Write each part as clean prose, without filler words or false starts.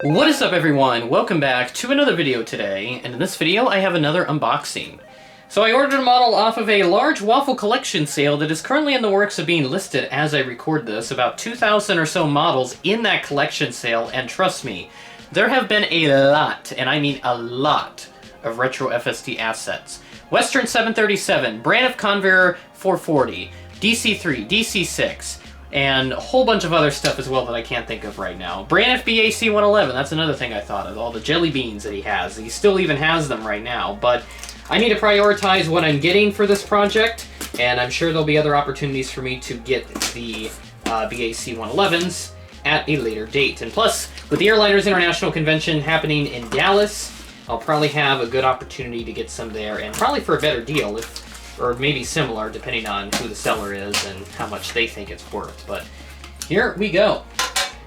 What is up, everyone? Welcome back to another video today, and in this video I have another unboxing. So I ordered a model off of a large Waffle collection sale that is currently in the works of being listed as I record this. About 2,000 or so models in that collection sale, and trust me, there have been a lot, and I mean a lot, of Retro FSD assets. Western 737, Braniff Convair 440, DC-3, DC-6, and a whole bunch of other stuff as well that I can't think of right now. Braniff BAC 111, that's another thing I thought of. All the jelly beans that he has. He still even has them right now, but I need to prioritize what I'm getting for this project, and I'm sure there'll be other opportunities for me to get the BAC 111s at a later date. And plus, with the Airliners International Convention happening in Dallas, I'll probably have a good opportunity to get some there, and probably for a better deal, or maybe similar, depending on who the seller is and how much they think it's worth. But here we go.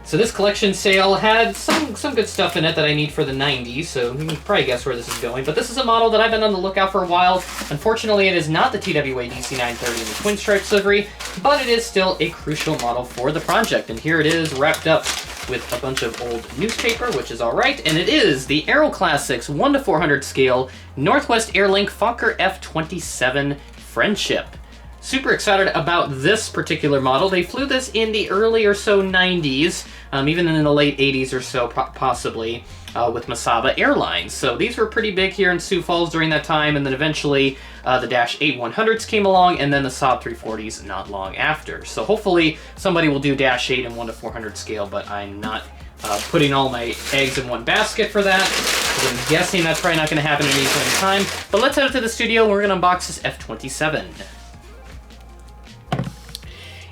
So this collection sale had some good stuff in it that I need for the 90s, so you can probably guess where this is going. But this is a model that I've been on the lookout for a while. Unfortunately, it is not the TWA DC-930 in the Twin Stripes livery, but it is still a crucial model for the project. And here it is, wrapped up with a bunch of old newspaper, which is alright, and it is the Aeroclassics 1:400 scale Northwest Airlink Fokker F-27 Friendship. Super excited about this particular model. They flew this in the early or so 90s, even in the late 80s or so, possibly, with Mesaba Airlines. So these were pretty big here in Sioux Falls during that time, and then eventually the Dash 8 100s came along, and then the Saab 340s not long after. So hopefully somebody will do Dash 8 in 1:400 scale, but I'm not putting all my eggs in one basket for that. I'm guessing that's probably not going to happen at any point in time. But let's head up to the studio and we're going to unbox this F-27.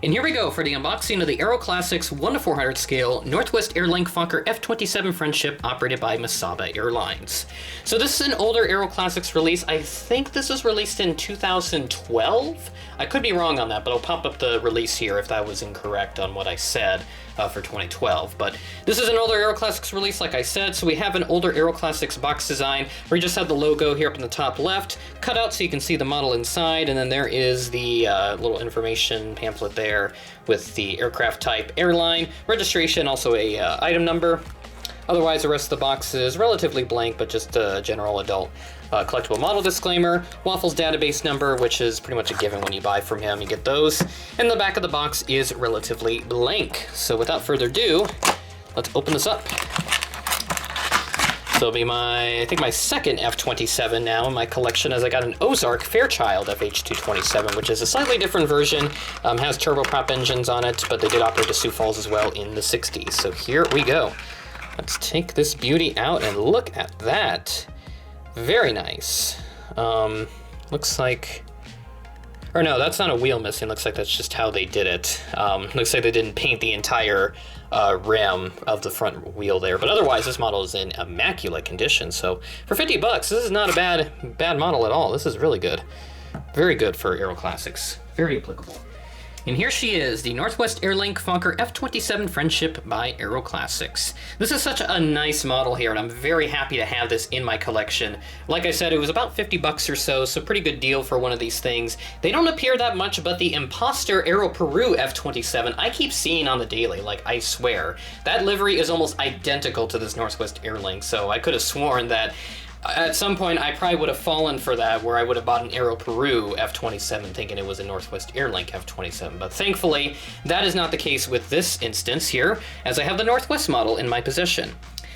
And here we go for the unboxing of the Aeroclassics 1:400 scale Northwest Airlink Fokker F-27 Friendship operated by Mesaba Airlines. So this is an older Aeroclassics release. I think this was released in 2012. I could be wrong on that, but I'll pop up the release here if that was incorrect on what I said for 2012. But this is an older Aeroclassics release, like I said, so we have an older Aeroclassics box design where you just have the logo here up in the top left, cut out so you can see the model inside, and then there is the little information pamphlet there with the aircraft type, airline, registration, also a item number. Otherwise, the rest of the box is relatively blank, but just a general adult collectible model disclaimer. Waffle's database number, which is pretty much a given when you buy from him, you get those. And the back of the box is relatively blank. So without further ado, let's open this up. So it'll be I think my second F-27 now in my collection, as I got an Ozark Fairchild FH-227, which is a slightly different version. Has turboprop engines on it, but they did operate to Sioux Falls as well in the 60s. So here we go. Let's take this beauty out and look at that. Very nice. Looks like... Or no, that's not a wheel missing. Looks like that's just how they did it. Looks like they didn't paint the entire rim of the front wheel there. But otherwise, this model is in immaculate condition. So for 50 bucks, this is not a bad model at all. This is really good. Very good for Aeroclassics. Very applicable. And here she is, the Northwest Airlink Fokker F-27 Friendship by Aeroclassics. This is such a nice model here, and I'm very happy to have this in my collection. Like I said, it was about 50 bucks or so pretty good deal for one of these things. They don't appear that much, but the Imposter Aero Peru F-27 I keep seeing on the daily, like I swear. That livery is almost identical to this Northwest Airlink, so I could have sworn that at some point, I probably would have fallen for that, where I would have bought an Aero Peru F-27 thinking it was a Northwest Airlink F-27. But thankfully, that is not the case with this instance here, as I have the Northwest model in my possession.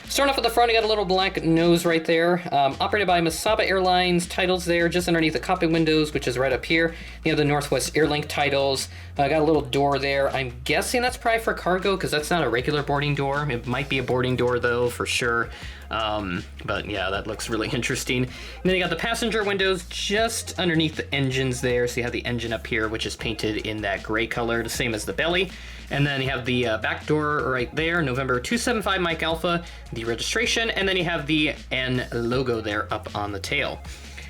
Starting off at the front, I got a little black nose right there. Operated by Mesaba Airlines, titles there just underneath the cockpit windows, which is right up here. You have the Northwest Airlink titles. Got a little door there. I'm guessing that's probably for cargo, because that's not a regular boarding door. It might be a boarding door, though, for sure. But yeah, that looks really interesting. And then you got the passenger windows just underneath the engines there. So you have the engine up here, which is painted in that gray color, the same as the belly. And then you have the back door right there, November 275 Mike Alpha, the registration, and then you have the N logo there up on the tail.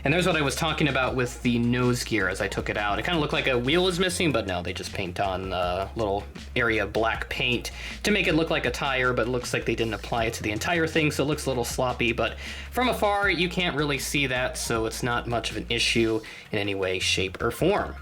And there's what I was talking about with the nose gear as I took it out. It kind of looked like a wheel was missing, but no, they just paint on a little area of black paint to make it look like a tire, but it looks like they didn't apply it to the entire thing, so it looks a little sloppy. But from afar, you can't really see that, so it's not much of an issue in any way, shape, or form.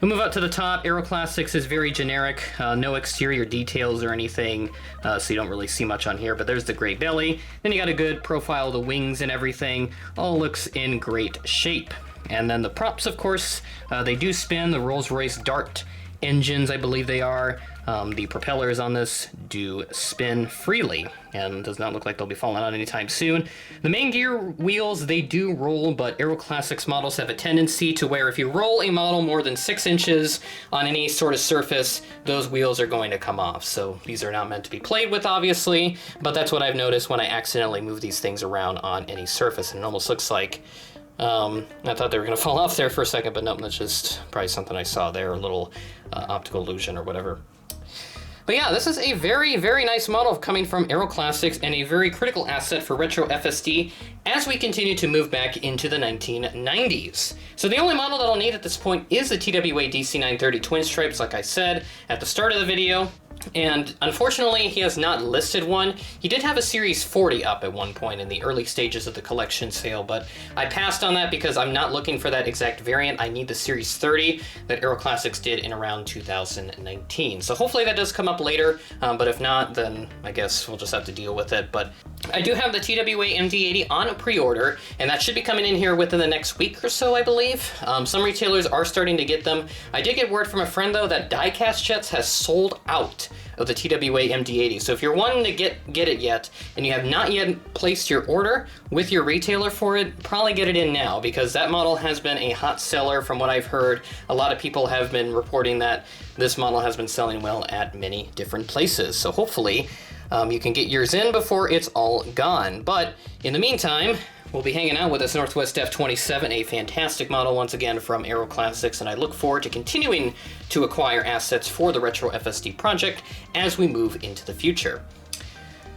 We'll move up to the top. Aeroclassics is very generic, no exterior details or anything, so you don't really see much on here, but there's the gray belly. Then you got a good profile of the wings and everything. All looks in great shape. And then the props, of course, they do spin. The Rolls-Royce Dart engines, I believe they are. The propellers on this do spin freely, and does not look like they'll be falling out anytime soon. The main gear wheels, they do roll, but Aeroclassics models have a tendency to where if you roll a model more than 6 inches on any sort of surface, those wheels are going to come off. So these are not meant to be played with, obviously, but that's what I've noticed when I accidentally move these things around on any surface, and it almost looks like I thought they were going to fall off there for a second, but nope, that's just probably something I saw there, a little optical illusion or whatever. But yeah, this is a very, very nice model coming from Aeroclassics and a very critical asset for Retro FSD as we continue to move back into the 1990s. So the only model that I'll need at this point is the TWA DC930 Twin Stripes, like I said at the start of the video. And unfortunately, he has not listed one. He did have a Series 40 up at one point in the early stages of the collection sale, but I passed on that because I'm not looking for that exact variant. I need the Series 30 that Aeroclassics did in around 2019. So hopefully that does come up later, but if not, then I guess we'll just have to deal with it. But I do have the TWA MD80 on a pre-order, and that should be coming in here within the next week or so, I believe. Some retailers are starting to get them. I did get word from a friend, though, that Die-Cast Jets has sold out of the TWA MD80. So if you're wanting to get it yet, and you have not yet placed your order with your retailer for it, probably get it in now, because that model has been a hot seller from what I've heard. A lot of people have been reporting that this model has been selling well at many different places. So hopefully you can get yours in before it's all gone. But in the meantime, we'll be hanging out with this Northwest F-27, a fantastic model once again from Aeroclassics, and I look forward to continuing to acquire assets for the Retro FSD project as we move into the future.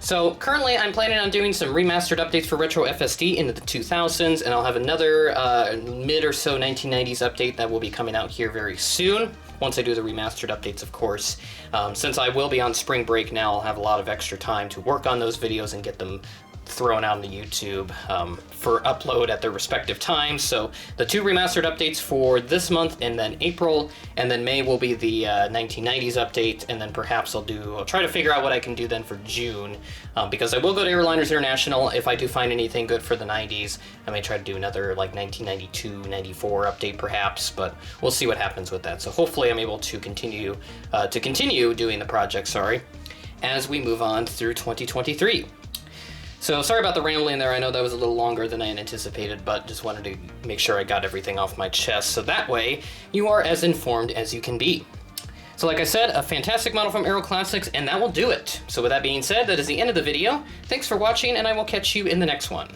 So currently I'm planning on doing some remastered updates for Retro FSD into the 2000s, and I'll have another mid or so 1990s update that will be coming out here very soon. Once I do the remastered updates, of course. Since I will be on spring break now, I'll have a lot of extra time to work on those videos and get them thrown out into YouTube for upload at their respective times. So the 2 remastered updates for this month, and then April, and then May will be the 1990s update, and then perhaps I'll try to figure out what I can do then for June, because I will go to Airliners International. If I do find anything good for the 90s, I may try to do another like 1992, 94 update perhaps, but we'll see what happens with that. So hopefully I'm able to continue doing the project, as we move on through 2023. So sorry about the rambling there. I know that was a little longer than I had anticipated, but just wanted to make sure I got everything off my chest, so that way you are as informed as you can be. So like I said, a fantastic model from Aeroclassics, and that will do it. So with that being said, that is the end of the video. Thanks for watching, and I will catch you in the next one.